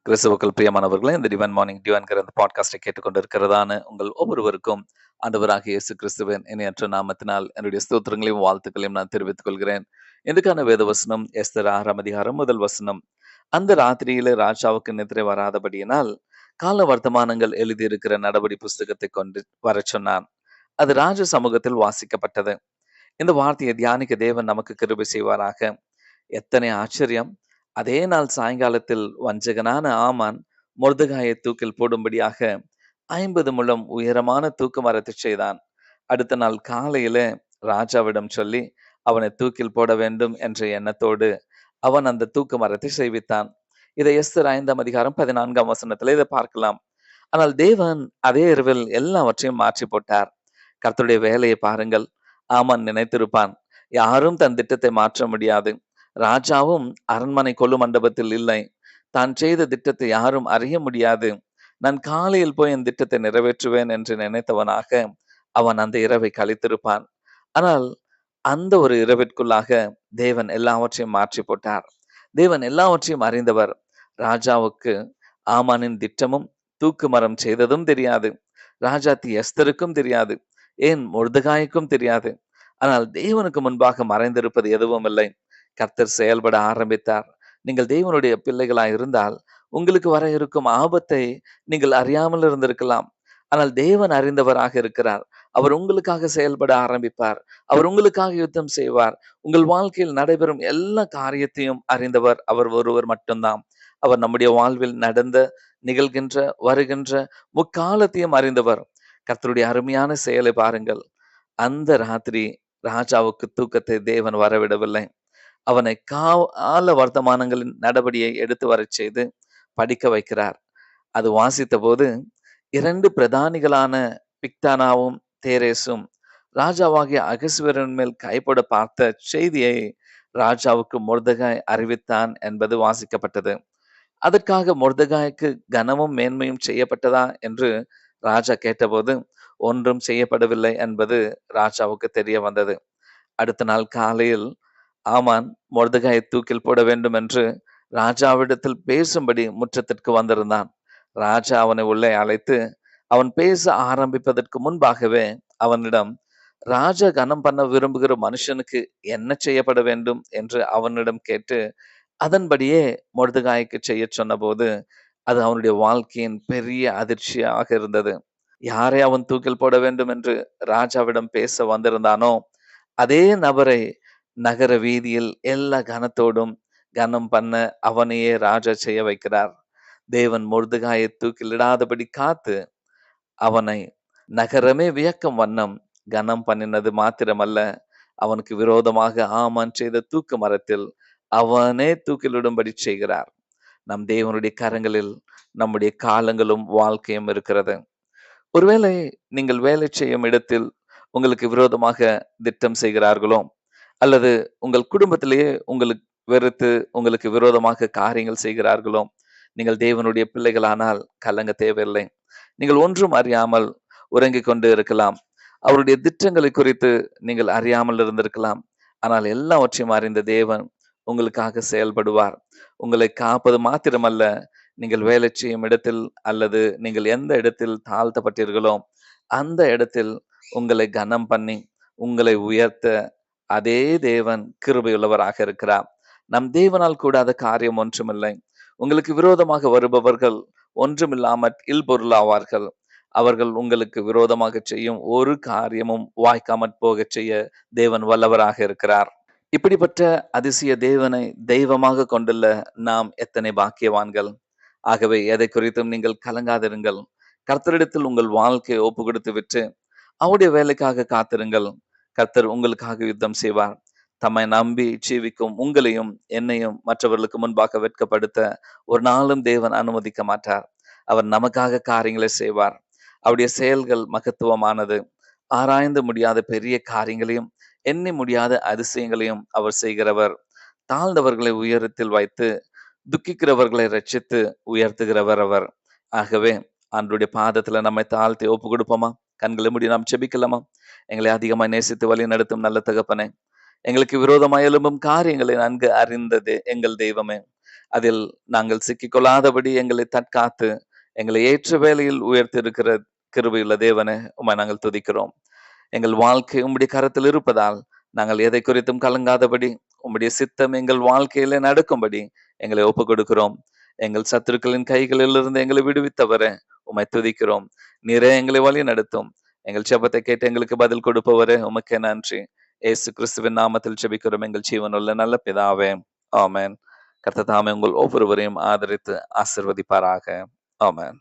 கிறிஸ்துவுக்குள் பிரியமானவர்களே, இந்த டிவைன் மார்னிங் டியூ என்கிற இந்த பாட்காஸ்டை கேட்டுக்கொண்டிருக்கிறதான உங்கள் ஒவ்வொருவருக்கும் ஆண்டவராகிய இயேசு கிறிஸ்துவின் இணையற்ற நாமத்தினால் என்னுடைய ஸ்தோத்திரங்களையும் வாழ்த்துக்களையும் நான் தெரிவித்துக் கொள்கிறேன். இதுக்கான வேத வசனம் எஸ்தர் 6ஆம் அதிகாரம் முதல் வசனம். அந்த ராத்திரியிலே ராஜாவுக்கு நித்திரை வராதபடியினால் கால வர்த்தமானங்கள் எழுதியிருக்கிற நடபடி புஸ்தகத்தை கொண்டு வரச் சொன்னான். அது ராஜ சமூகத்தில் வாசிக்கப்பட்டது. இந்த வார்த்தையை தியானிக்க தேவன் நமக்கு கிருபை செய்வாராக. எத்தனை ஆச்சரியம்! அதே நாள் சாயங்காலத்தில் வஞ்சகனான ஆமான் மொர்தெகாயை தூக்கில் போடும்படியாக 50 முழம் உயரமான தூக்கு மரத்தைச் செய்தான். அடுத்த நாள் காலையில ராஜாவிடம் சொல்லி அவனை தூக்கில் போட வேண்டும் என்ற எண்ணத்தோடு அவன் அந்த தூக்கு மரத்தை செய்வித்தான். இதை எஸ்தர் 5ஆம் அதிகாரம் 14ஆம் வசனத்துல இதை பார்க்கலாம். ஆனால் தேவன் அதே இரவில் எல்லாவற்றையும் மாற்றி போட்டார். கர்த்தருடைய வேலையை பாருங்கள். ஆமான் நினைத்திருப்பான், யாரும் தன் திட்டத்தை மாற்ற முடியாது. ராஜாவும் அரண்மனை கொலு மண்டபத்தில் இல்லை. தான் செய்த திட்டத்தை யாரும் அறிய முடியாது. நான் காலையில் போய் என் திட்டத்தை நிறைவேற்றுவேன் என்று நினைத்தவனாக அவன் அந்த இரவை கழித்திருப்பான். ஆனால் அந்த ஒரு இரவிற்குள்ளாக தேவன் எல்லாவற்றையும் மாற்றி போட்டார். தேவன் எல்லாவற்றையும் அறிந்தவர். ராஜாவுக்கு ஆமானின் திட்டமும் தூக்கு மரம் செய்ததும் தெரியாது. ராஜாத்தி எஸ்தருக்கும் தெரியாது. ஏன் மொர்தெகாய்க்கும் தெரியாது. ஆனால் தேவனுக்கு முன்பாக மறைந்திருப்பது எதுவும் இல்லை. கர்த்தர் செயல்பட ஆரம்பித்தார். நீங்கள் தேவனுடைய பிள்ளைகளாய் இருந்தால் உங்களுக்கு வர இருக்கும் ஆபத்தை நீங்கள் அறியாமல் இருந்திருக்கலாம். ஆனால் தேவன் அறிந்தவராக இருக்கிறார். அவர் உங்களுக்காக செயல்பட ஆரம்பிப்பார். அவர் உங்களுக்காக யுத்தம் செய்வார். உங்கள் வாழ்க்கையில் நடைபெறும் எல்லா காரியத்தையும் அறிந்தவர் அவர் ஒருவர் மட்டும்தான். அவர் நம்முடைய வாழ்வில் நடந்த, நிகழ்கின்ற, வருகின்ற முக்காலத்தையும் அறிந்தவர். கர்த்தருடைய அருமையான செயலை பாருங்கள். அந்த ராத்திரி ராஜாவுக்கு தூக்கத்தை தேவன் வரவிடவில்லை. அவனை கால வர்த்தமானங்களின் நடபடியை எடுத்து வரச் செய்து படிக்க வைக்கிறார். அது வாசித்த போது 2 பிரதானிகளான பிக்தானாவும் தேரேசும் ராஜாவாகிய அகஸ்வேரின் மேல் கைப்பட பார்த்த செய்தியை ராஜாவுக்கு மொர்தெகாய் அறிவித்தான் என்பது வாசிக்கப்பட்டது. அதற்காக மொர்தெகாய்க்கு கனமும் மேன்மையும் செய்யப்பட்டதா என்று ராஜா கேட்டபோது ஒன்றும் செய்யப்படவில்லை என்பது ராஜாவுக்கு தெரிய வந்தது. அடுத்த நாள் காலையில் ஆமான் மொர்தெகாயை தூக்கில் போட வேண்டும் என்று ராஜாவிடத்தில் பேசும்படி முற்றத்திற்கு வந்திருந்தான். ராஜா அவனை உள்ளே அழைத்து அவன் பேச ஆரம்பிப்பதற்கு முன்பாகவே அவனிடம், ராஜா கனம் பண்ண விரும்புகிற மனுஷனுக்கு என்ன செய்யப்பட வேண்டும் என்று அவனிடம் கேட்டு அதன்படியே மொர்தெகாய்க்கு செய்ய சொன்னபோது அது அவனுடைய வாழ்க்கையின் பெரிய அதிர்ச்சியாக இருந்தது. யாரை அவன் தூக்கில் போட வேண்டும் என்று ராஜாவிடம் பேச வந்திருந்தானோ அதே நபரை நகர வீதியில் எல்லா கனத்தோடும் கனம் பண்ண அவனையே ராஜா செய்ய வைக்கிறார். தேவன் மொர்தெகாயை தூக்கிலிடாதபடி காத்து அவனை நகரமே வியக்கும் வண்ணம் கனம் பண்ணினது மாத்திரமல்ல, அவனுக்கு விரோதமாக ஆமான் செய்த தூக்கு மரத்தில் அவனே தூக்கிலிடும்படி செய்கிறார். நம் தேவனுடைய கரங்களில் நம்முடைய காலங்களும் வாழ்க்கையும் இருக்கிறது. ஒருவேளை நீங்கள் வேலை செய்யும் இடத்தில் உங்களுக்கு விரோதமாக திட்டம் செய்கிறார்களோ, அல்லது உங்கள் குடும்பத்திலேயே உங்களுக்கு வெறுத்து உங்களுக்கு விரோதமாக காரியங்கள் செய்கிறார்களோ, நீங்கள் தேவனுடைய பிள்ளைகளானால் கலங்க தேவையில்லை. நீங்கள் ஒன்றும் அறியாமல் உறங்கிக் கொண்டு இருக்கலாம். அவருடைய திட்டங்களை குறித்து நீங்கள் அறியாமல் இருந்திருக்கலாம். ஆனால் எல்லாவற்றையும் அறிந்த தேவன் உங்களுக்காக செயல்படுவார். உங்களை காப்பது மாத்திரமல்ல, நீங்கள் வேலை செய்யும் இடத்தில் அல்லது நீங்கள் எந்த இடத்தில் தாழ்த்தப்பட்டீர்களோ அந்த இடத்தில் உங்களை கனம் பண்ணி உங்களை உயர்த்த அதே தேவன் கிருபையுள்ளவராக இருக்கிறார். நம் தேவனால் கூடாத காரியம் ஒன்றுமில்லை. உங்களுக்கு விரோதமாக வருபவர்கள் ஒன்றுமில்லாமல் இல்பொருளாவார்கள். அவர்கள் உங்களுக்கு விரோதமாக செய்யும் ஒரு காரியமும் வாய்க்காமற் போகச் செய்ய தேவன் வல்லவராக இருக்கிறார். இப்படிப்பட்ட அதிசய தேவனை தெய்வமாக கொண்டுள்ள நாம் எத்தனை பாக்கியவான்கள். ஆகவே எதை குறித்தும் நீங்கள் கலங்காதிருங்கள். கர்த்தரிடத்தில் உங்கள் வாழ்க்கையை ஒப்பு கொடுத்து விட்டு அவருடைய வேலைக்காக காத்திருங்கள். கர்த்தர் உங்களுக்காக யுத்தம் செய்வார். தம்மை நம்பி ஜீவிக்கும் உங்களையும் என்னையும் மற்றவர்களுக்கு முன்பாக வெட்கப்படுத்த ஒரு நாளும் தேவன் அனுமதிக்க மாட்டார். அவர் நமக்காக காரியங்களை செய்வார். அவருடைய செயல்கள் மகத்துவமானது. ஆராய்ந்து முடியாத பெரிய காரியங்களையும் எண்ணி முடியாத அதிசயங்களையும் அவர் செய்கிறவர். தாழ்ந்தவர்களை உயரத்தில் வைத்து துக்கிக்கிறவர்களை ரட்சித்து உயர்த்துகிறவர் அவர். ஆகவே ஆண்டவருடைய பாதத்துல நம்மை தாழ்த்தி ஒப்பு கொடுப்போமா? கண்களை மூடி நாம் செபிக்கலாமா? எங்களை அதிகமாய் நேசித்து வழி நடத்தும் நல்ல தகப்பனே, எங்களுக்கு விரோதமாய் எழும்பும் காரியங்களை நன்கு அறிந்தது எங்கள் தெய்வமே, அதில் நாங்கள் சிக்கிக்கொள்ளாதபடி எங்களை தற்காத்து எங்களை ஏற்ற வேளையில் உயர்த்திருக்கிற கிருபையுள்ள தேவனே, உம்மை நாங்கள் துதிக்கிறோம். எங்கள் வாழ்க்கை உம்முடைய கரத்தில் இருப்பதால் நாங்கள் எதை குறித்தும் கலங்காதபடி உம்முடைய சித்தம் எங்கள் வாழ்க்கையில நடக்கும்படி எங்களை ஒப்புக் கொடுக்கிறோம். எங்கள் சத்துருக்களின் கைகளிலிருந்து எங்களை விடுவித்தவரே, உம்மை துதிக்கிறோம். நீரே எங்களை வழி நடத்தும். எங்கள் ஜெபத்தை கேட்டு எங்களுக்கு பதில் கொடுப்பவரே, உமக்கே நன்றி. இயேசு கிறிஸ்துவின் நாமத்தில் ஜெபிக்கிறோம் எங்கள் ஜீவனுள்ள நல்ல பிதாவே. ஆமென். கர்த்தர் தாமே உங்கள் ஒவ்வொருவரையும் ஆதரித்து ஆசீர்வதிப்பாராக. ஆமென்.